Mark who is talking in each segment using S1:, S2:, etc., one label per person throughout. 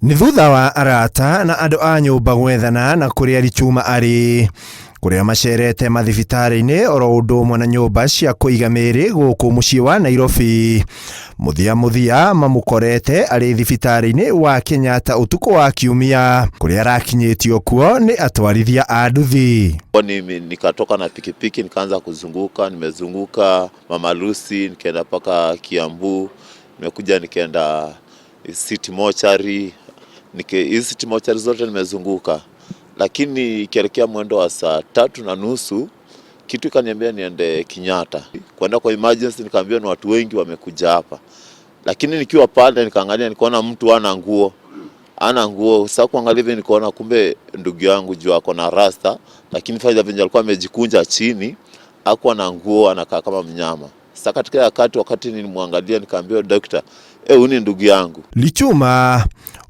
S1: Ni thutha wa arata na andu a nyumba gwethana na kuria Lichuma ari kuria macerete mathibitari-ini oro undu umwe na nyumba cia kuiga miri guku mucii wa Nairobi. Muthia mamukorete ari thibitari-ini wa Kenyatta utuku wa kiumia kuria arakinyitio kuo ni atwarithia a nduthi.
S2: Nikatoka na pikipiki nikaanza kuzunguka, nimezunguka Mama Lucy, nikaenda paka Kiambu, nimekuja nikaenda City Mortuary, hizi City Mortuary zote nimezunguka. Lakini ikielekea mwendo wa saa 3:30 kitu ikaniambia niende Kenyatta. Kwenda kwa emergency nikaambiwa ni watu wengi wamekuja hapa. Lakini nikiwa pale nikaangalia nikaona mtu ana nguo. Sasa kuangalia hivi nikaona kumbe ndugu yangu juu ako na rasta, lakini faida venye alikuwa amejikunja chini, hakuwa na nguo, anakaa kama mnyama. Sasa katika wakati nilimwangalia nikaambiwa daktari, uni ndugu yangu.
S1: Lichuma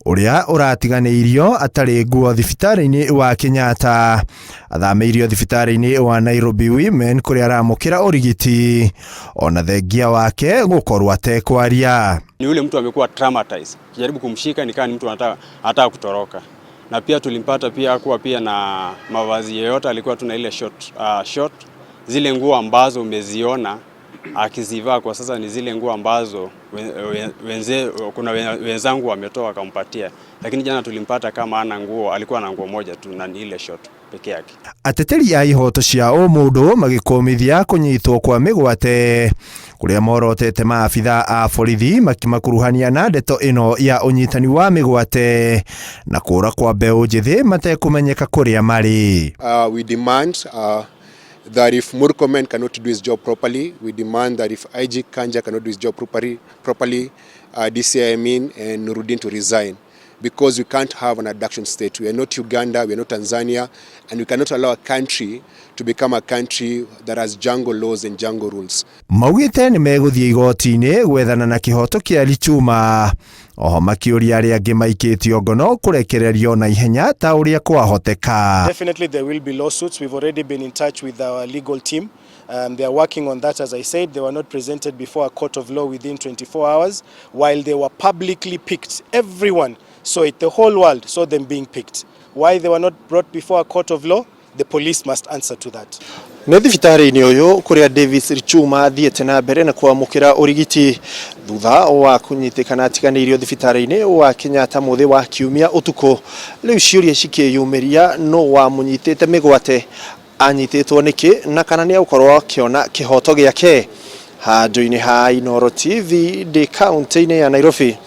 S1: uria uratiganeirio atari nguo thibitari-ini wa Kenyatta athameirio thibitari-ini wa Nairobi Women kuria aramukira urigiti ona thengia wake gukorwa atekwaria.
S3: Ni yule mtu amekuwa traumatized. Kijaribu kumshika nikaa ni mtu anataka kutoroka. Na pia tulimpata pia kuwa pia na mavazi yoyote, alikuwa tuna ile short zile nguo ambazo umeziona akizivaa kwa sasa ni zile nguo ambazo kuna wenzangu wametoa akampatia, lakini jana tulimpata kama ana nguo, alikuwa na nguo moja tu na ile short peke yake.
S1: Ateteri a ihoto cia mundu magikomithia kunyitwo kwa migwate kuria morotete maabitha a borithi makimakuruhania na ndeto ino ya unyitani wa migwate na kura kwa mbeu njithi matekumenyeka kuria mari.
S4: We demand that if Murkomen cannot do his job properly, we demand that if IG Kanja cannot do his job properly, DCI Amin and Nurudin to resign, because we can't have an abduction state. We are not Uganda, we are not Tanzania, and we cannot allow a country to become a country that has jungle laws and jungle rules.
S1: Maugite ni meguthie igoti-ini gwethana na kihoto kia Lichuma. Oho makiuria aria angi maikitio ngono kurekererio na ihenya ta uria kwahoteka.
S5: Definitely there will be lawsuits. We've already been in touch with our legal team. They are working on that. As I said, they were not presented before a court of law within 24 hours, while they were publicly picked. Everyone saw it, the whole world saw them being picked. Why they were not brought before a court of law? The police must answer to that.
S1: Nĩ thibitari-inĩ ũyũ kuria Davis Lichuma thiĩte na mbere na kwamũkĩra ũrigiti thutha wa kũnyitĩkana atiganĩirio thibitari-inĩ wa Kenyatta mũthĩ wa kiumia ũtukũ. Rĩu ciũria cikĩyumĩria no wamũnyitĩte mĩgwate, anyitĩtwo nĩkĩ na kana nĩ agũkorwo akĩona kĩhoto gĩake. Handũ-inĩ ha Inooro TV ndĩ kaunti-inĩ ya Nairobi,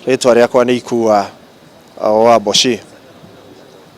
S1: rĩtwa rĩakwa nĩ Ikua wa Boshi.